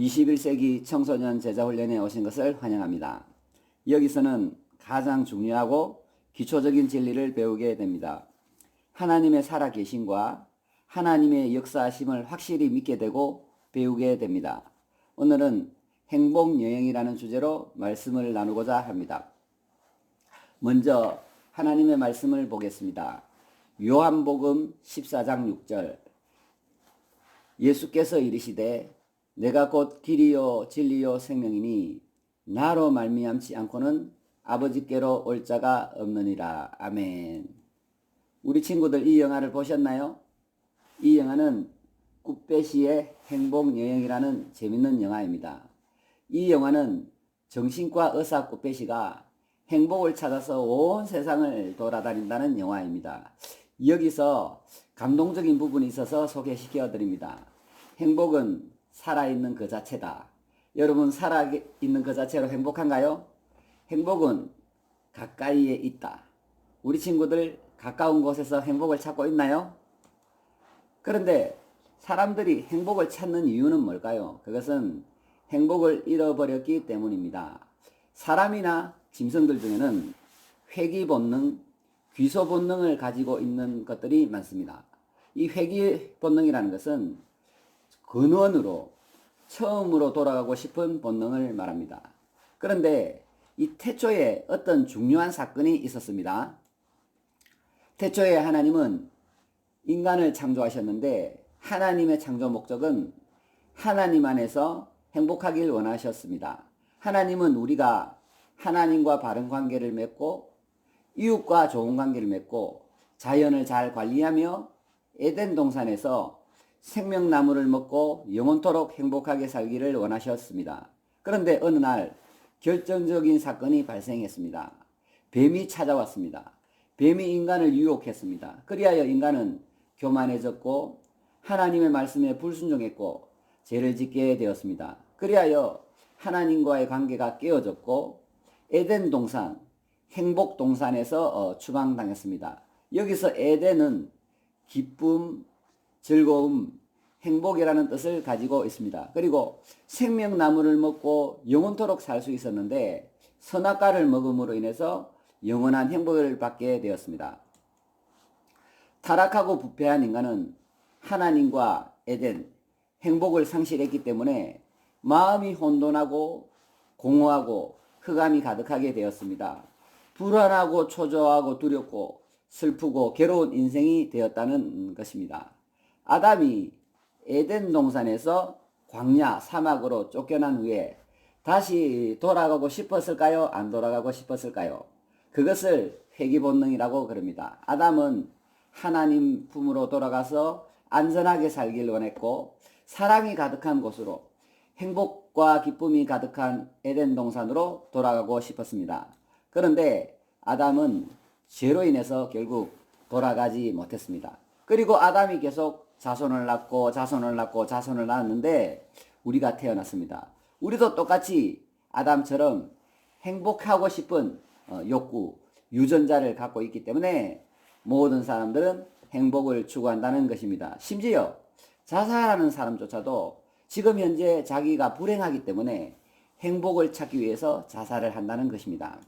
21세기 청소년 제자훈련에 오신 것을 환영합니다. 여기서는 가장 중요하고 기초적인 진리를 배우게 됩니다. 하나님의 살아계심과 하나님의 역사하심을 확실히 믿게 되고 배우게 됩니다. 오늘은 행복여행이라는 주제로 말씀을 나누고자 합니다. 먼저 하나님의 말씀을 보겠습니다. 요한복음 14장 6절 예수께서 이르시되 내가 곧 길이요 진리요 생명이니 나로 말미암지 않고는 아버지께로 올 자가 없느니라. 아멘. 우리 친구들 이 영화를 보셨나요? 이 영화는 굿배시의 행복여행이라는 재밌는 영화입니다. 이 영화는 정신과 의사 굿배시가 행복을 찾아서 온 세상을 돌아다닌다는 영화입니다. 여기서 감동적인 부분이 있어서 소개시켜 드립니다. 행복은 살아있는 그 자체다. 여러분 살아있는 그 자체로 행복한가요? 행복은 가까이에 있다. 우리 친구들 가까운 곳에서 행복을 찾고 있나요? 그런데 사람들이 행복을 찾는 이유는 뭘까요? 그것은 행복을 잃어버렸기 때문입니다. 사람이나 짐승들 중에는 회귀 본능, 귀소 본능을 가지고 있는 것들이 많습니다. 이 회귀 본능이라는 것은 근원으로 처음으로 돌아가고 싶은 본능을 말합니다. 그런데 이 태초에 어떤 중요한 사건이 있었습니다. 태초에 하나님은 인간을 창조하셨는데 하나님의 창조 목적은 하나님 안에서 행복하길 원하셨습니다. 하나님은 우리가 하나님과 바른 관계를 맺고 이웃과 좋은 관계를 맺고 자연을 잘 관리하며 에덴 동산에서 생명나무를 먹고 영원토록 행복하게 살기를 원하셨습니다. 그런데 어느 날 결정적인 사건이 발생했습니다. 뱀이 찾아왔습니다. 뱀이 인간을 유혹했습니다. 그리하여 인간은 교만해졌고 하나님의 말씀에 불순종했고 죄를 짓게 되었습니다. 그리하여 하나님과의 관계가 깨어졌고 에덴 동산, 행복 동산에서 추방당했습니다. 여기서 에덴은 기쁨, 즐거움, 행복이라는 뜻을 가지고 있습니다. 그리고 생명나무를 먹고 영원토록 살 수 있었는데 선악과를 먹음으로 인해서 영원한 행복을 받게 되었습니다. 타락하고 부패한 인간은 하나님과 에덴, 행복을 상실했기 때문에 마음이 혼돈하고 공허하고 흑암이 가득하게 되었습니다. 불안하고 초조하고 두렵고 슬프고 괴로운 인생이 되었다는 것입니다. 아담이 에덴 동산에서 광야 사막으로 쫓겨난 후에 다시 돌아가고 싶었을까요? 안 돌아가고 싶었을까요? 그것을 회귀 본능이라고 그럽니다. 아담은 하나님 품으로 돌아가서 안전하게 살길 원했고 사랑이 가득한 곳으로 행복과 기쁨이 가득한 에덴 동산으로 돌아가고 싶었습니다. 그런데 아담은 죄로 인해서 결국 돌아가지 못했습니다. 그리고 아담이 계속 자손을 낳고 자손을 낳고 자손을 낳았는데 우리가 태어났습니다. 우리도 똑같이 아담처럼 행복하고 싶은 욕구, 유전자를 갖고 있기 때문에 모든 사람들은 행복을 추구한다는 것입니다. 심지어 자살하는 사람조차도 지금 현재 자기가 불행하기 때문에 행복을 찾기 위해서 자살을 한다는 것입니다.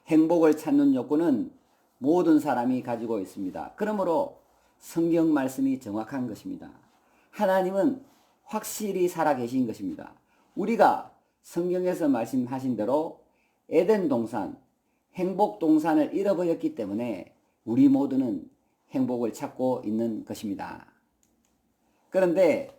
행복을 찾는 욕구는 모든 사람이 가지고 있습니다. 그러므로 성경 말씀이 정확한 것입니다. 하나님은 확실히 살아계신 것입니다. 우리가 성경에서 말씀하신 대로 에덴 동산, 행복 동산을 잃어버렸기 때문에 우리 모두는 행복을 찾고 있는 것입니다. 그런데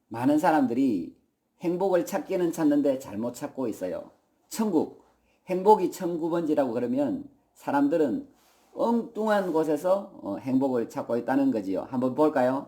많은 사람들이 행복을 찾기는 찾는데 잘못 찾고 있어요. 천국, 행복이 1009번지라고 그러면 사람들은 엉뚱한 곳에서 행복을 찾고 있다는 거지요. 한번 볼까요?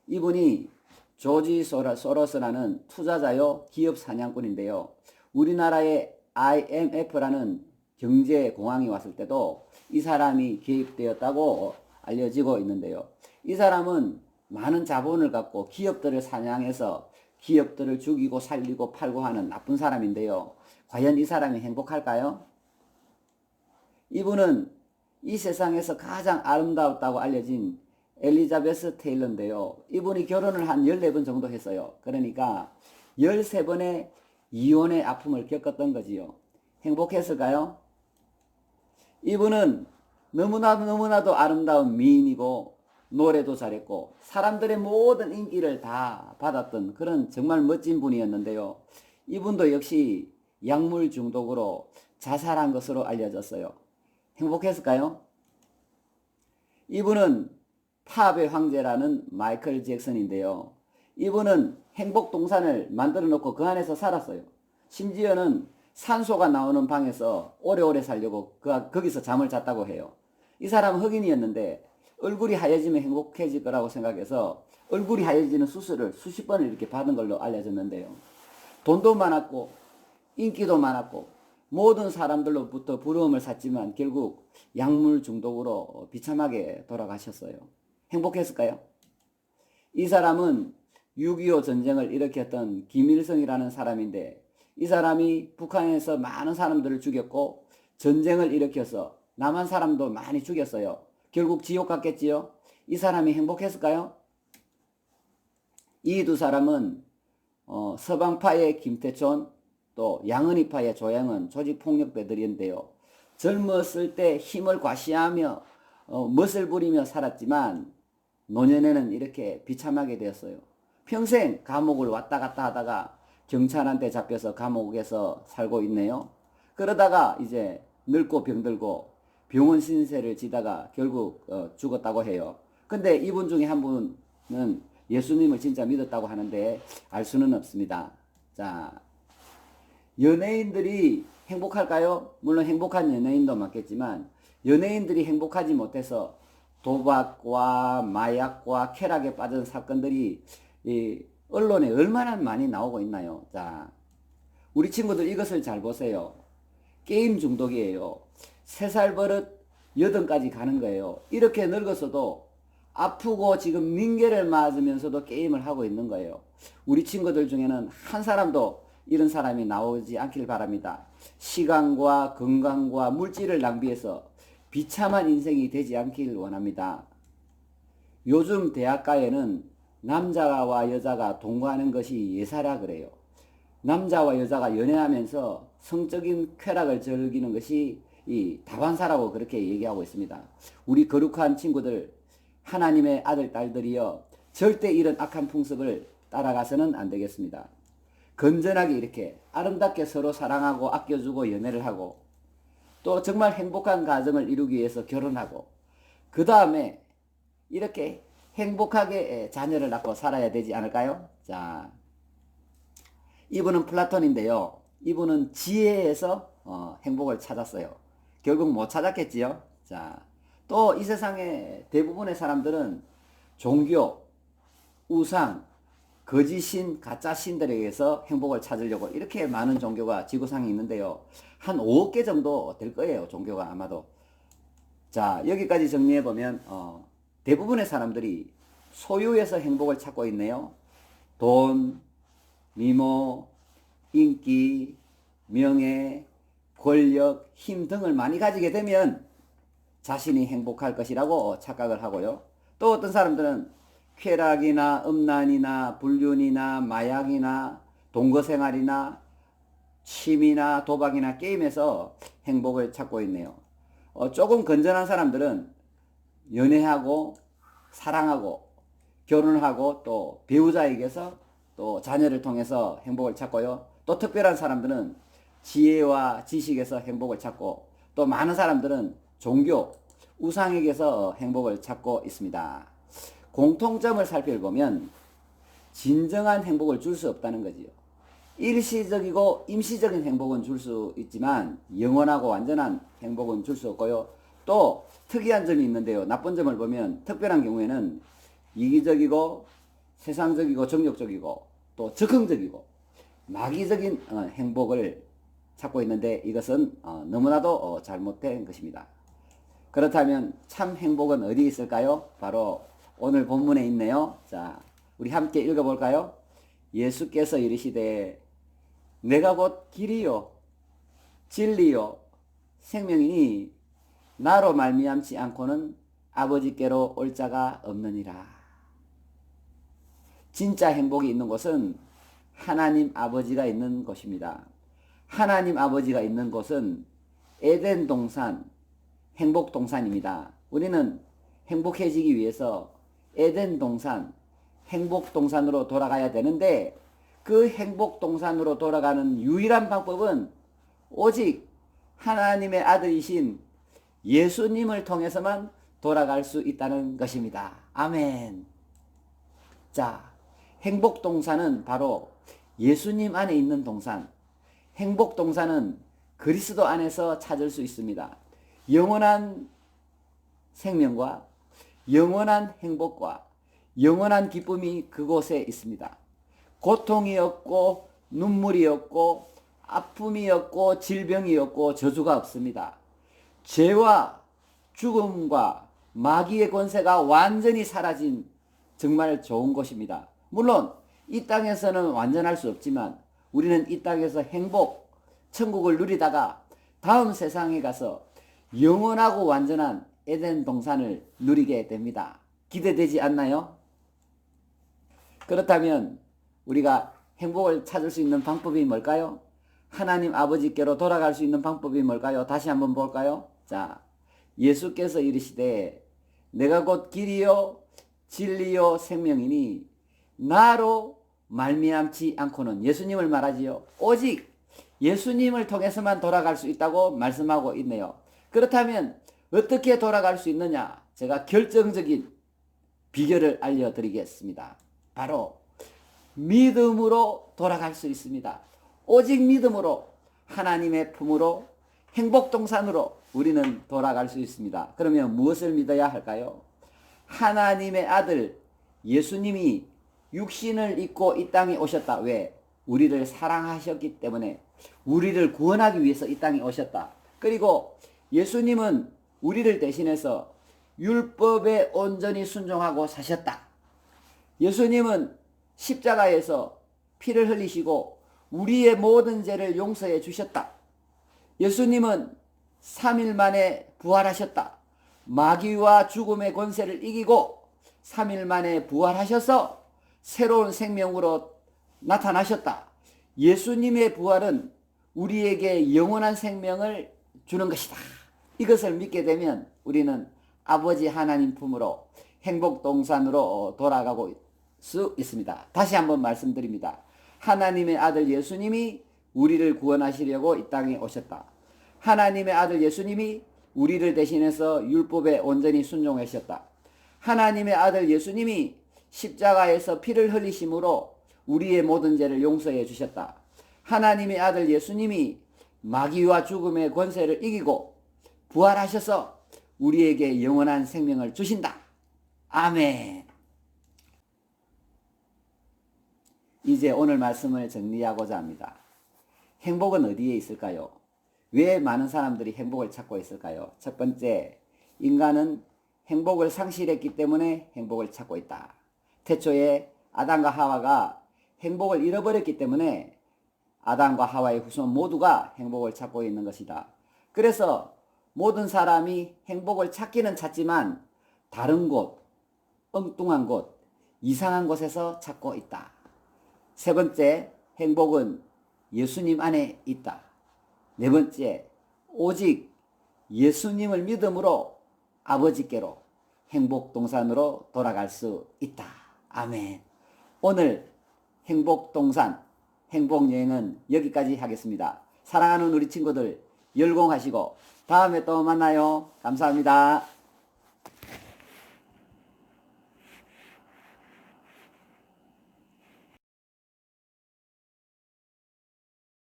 이분이 조지 소로스라는 투자자요 기업 사냥꾼인데요. 우리나라에 IMF라는 경제공황이 왔을 때도 이 사람이 개입되었다고 알려지고 있는데요. 이 사람은 많은 자본을 갖고 기업들을 사냥해서 기업들을 죽이고 살리고 팔고 하는 나쁜 사람인데요. 과연 이 사람이 행복할까요? 이분은 이 세상에서 가장 아름다웠다고 알려진 엘리자베스 테일러인데요. 이분이 결혼을 한 14번 정도 했어요. 그러니까 13번의 이혼의 아픔을 겪었던 거지요. 행복했을까요? 이분은 너무나도 아름다운 미인이고 노래도 잘했고 사람들의 모든 인기를 다 받았던 그런 정말 멋진 분이었는데요. 이분도 역시 약물 중독으로 자살한 것으로 알려졌어요. 행복했을까요? 이분은 팝의 황제라는 마이클 잭슨인데요. 이분은 행복동산을 만들어 놓고 그 안에서 살았어요. 심지어는 산소가 나오는 방에서 오래오래 살려고 거기서 잠을 잤다고 해요. 이 사람은 흑인이었는데 얼굴이 하얘지면 행복해질 거라고 생각해서 얼굴이 하얘지는 수술을 수십 번을 이렇게 받은 걸로 알려졌는데요. 돈도 많았고 인기도 많았고 모든 사람들로부터 부러움을 샀지만 결국 약물 중독으로 비참하게 돌아가셨어요. 행복했을까요? 이 사람은 6.25 전쟁을 일으켰던 김일성이라는 사람인데 이 사람이 북한에서 많은 사람들을 죽였고 전쟁을 일으켜서 남한 사람도 많이 죽였어요. 결국 지옥 갔겠지요? 이 사람이 행복했을까요? 이 두 사람은 서방파의 김태촌 또 양은이파의 조양은 조직폭력배들인데요. 젊었을 때 힘을 과시하며 멋을 부리며 살았지만 노년에는 이렇게 비참하게 되었어요. 평생 감옥을 왔다 갔다 하다가 경찰한테 잡혀서 감옥에서 살고 있네요. 그러다가 이제 늙고 병들고 병원 신세를 지다가 결국 죽었다고 해요. 근데 이분 중에 한 분은 예수님을 진짜 믿었다고 하는데 알 수는 없습니다. 자, 연예인들이 행복할까요? 물론 행복한 연예인도 많겠지만 연예인들이 행복하지 못해서 도박과 마약과 쾌락에 빠진 사건들이 이 언론에 얼마나 많이 나오고 있나요? 자, 우리 친구들 이것을 잘 보세요. 게임 중독이에요. 3살 버릇 8까지 가는 거예요. 이렇게 늙었어도 아프고 지금 링게를 맞으면서도 게임을 하고 있는 거예요. 우리 친구들 중에는 한 사람도 이런 사람이 나오지 않길 바랍니다. 시간과 건강과 물질을 낭비해서 비참한 인생이 되지 않길 원합니다. 요즘 대학가에는 남자와 여자가 동거하는 것이 예사라 그래요. 남자와 여자가 연애하면서 성적인 쾌락을 즐기는 것이 이 다반사라고 그렇게 얘기하고 있습니다. 우리 거룩한 친구들, 하나님의 아들, 딸들이여 절대 이런 악한 풍습을 따라가서는 안 되겠습니다. 건전하게 이렇게 아름답게 서로 사랑하고 아껴주고 연애를 하고 또 정말 행복한 가정을 이루기 위해서 결혼하고 그 다음에 이렇게 행복하게 자녀를 낳고 살아야 되지 않을까요? 자, 이분은 플라톤인데요. 이분은 지혜에서 행복을 찾았어요. 결국 못 찾았겠지요. 자, 또 이 세상의 대부분의 사람들은 종교, 우상, 거짓신, 가짜신들에 의해서 행복을 찾으려고 이렇게 많은 종교가 지구상에 있는데요. 한 5억 개 정도 될 거예요. 종교가 아마도. 자, 여기까지 정리해보면 대부분의 사람들이 소유에서 행복을 찾고 있네요. 돈, 미모, 인기, 명예, 권력, 힘 등을 많이 가지게 되면 자신이 행복할 것이라고 착각을 하고요. 또 어떤 사람들은 쾌락이나 음란이나 불륜이나 마약이나 동거생활이나 취미나 도박이나 게임에서 행복을 찾고 있네요. 조금 건전한 사람들은 연애하고 사랑하고 결혼하고 또 배우자에게서 또 자녀를 통해서 행복을 찾고요. 또 특별한 사람들은 지혜와 지식에서 행복을 찾고 또 많은 사람들은 종교, 우상에게서 행복을 찾고 있습니다. 공통점을 살펴보면 진정한 행복을 줄 수 없다는 거지요. 일시적이고 임시적인 행복은 줄 수 있지만 영원하고 완전한 행복은 줄 수 없고요. 또 특이한 점이 있는데요. 나쁜 점을 보면 특별한 경우에는 이기적이고 세상적이고 정욕적이고 또 적응적이고 마귀적인 행복을 찾고 있는데 이것은 너무나도 잘못된 것입니다. 그렇다면 참 행복은 어디 있을까요? 바로 오늘 본문에 있네요. 자, 우리 함께 읽어볼까요? 예수께서 이르시되 내가 곧 길이요 진리요 생명이니 나로 말미암지 않고는 아버지께로 올 자가 없느니라. 진짜 행복이 있는 곳은 하나님 아버지가 있는 곳입니다. 하나님 아버지가 있는 곳은 에덴 동산, 행복 동산입니다. 우리는 행복해지기 위해서 에덴 동산, 행복 동산으로 돌아가야 되는데 그 행복 동산으로 돌아가는 유일한 방법은 오직 하나님의 아들이신 예수님을 통해서만 돌아갈 수 있다는 것입니다. 아멘. 자, 행복 동산은 바로 예수님 안에 있는 동산. 행복 동산은 그리스도 안에서 찾을 수 있습니다. 영원한 생명과 영원한 행복과 영원한 기쁨이 그곳에 있습니다. 고통이 없고 눈물이 없고 아픔이 없고 질병이 없고 저주가 없습니다. 죄와 죽음과 마귀의 권세가 완전히 사라진 정말 좋은 곳입니다. 물론 이 땅에서는 완전할 수 없지만 우리는 이 땅에서 행복, 천국을 누리다가 다음 세상에 가서 영원하고 완전한 에덴 동산을 누리게 됩니다. 기대되지 않나요? 그렇다면 우리가 행복을 찾을 수 있는 방법이 뭘까요? 하나님 아버지께로 돌아갈 수 있는 방법이 뭘까요? 다시 한번 볼까요? 자, 예수께서 이르시되 내가 곧 길이요 진리요 생명이니 나로 말미암지 않고는, 예수님을 말하지요. 오직 예수님을 통해서만 돌아갈 수 있다고 말씀하고 있네요. 그렇다면 어떻게 돌아갈 수 있느냐? 제가 결정적인 비결을 알려드리겠습니다. 바로 믿음으로 돌아갈 수 있습니다. 오직 믿음으로 하나님의 품으로 행복동산으로 우리는 돌아갈 수 있습니다. 그러면 무엇을 믿어야 할까요? 하나님의 아들 예수님이 육신을 입고 이 땅에 오셨다. 왜? 우리를 사랑하셨기 때문에, 우리를 구원하기 위해서 이 땅에 오셨다. 그리고 예수님은 우리를 대신해서 율법에 온전히 순종하고 사셨다. 예수님은 십자가에서 피를 흘리시고 우리의 모든 죄를 용서해 주셨다. 예수님은 3일 만에 부활하셨다. 마귀와 죽음의 권세를 이기고 3일 만에 부활하셔서 새로운 생명으로 나타나셨다. 예수님의 부활은 우리에게 영원한 생명을 주는 것이다. 이것을 믿게 되면 우리는 아버지 하나님 품으로 행복동산으로 돌아가고 수 있습니다. 다시 한번 말씀드립니다. 하나님의 아들 예수님이 우리를 구원하시려고 이 땅에 오셨다. 하나님의 아들 예수님이 우리를 대신해서 율법에 온전히 순종하셨다. 하나님의 아들 예수님이 십자가에서 피를 흘리심으로 우리의 모든 죄를 용서해 주셨다. 하나님의 아들 예수님이 마귀와 죽음의 권세를 이기고 부활하셔서 우리에게 영원한 생명을 주신다. 아멘. 이제 오늘 말씀을 정리하고자 합니다. 행복은 어디에 있을까요? 왜 많은 사람들이 행복을 찾고 있을까요? 첫 번째, 인간은 행복을 상실했기 때문에 행복을 찾고 있다. 태초에 아담과 하와가 행복을 잃어버렸기 때문에 아담과 하와의 후손 모두가 행복을 찾고 있는 것이다. 그래서 모든 사람이 행복을 찾기는 찾지만 다른 곳, 엉뚱한 곳, 이상한 곳에서 찾고 있다. 세 번째, 행복은 예수님 안에 있다. 네 번째, 오직 예수님을 믿음으로 아버지께로 행복동산으로 돌아갈 수 있다. 아멘. 오늘 행복동산, 행복여행은 여기까지 하겠습니다. 사랑하는 우리 친구들 열공하시고 다음에 또 만나요. 감사합니다.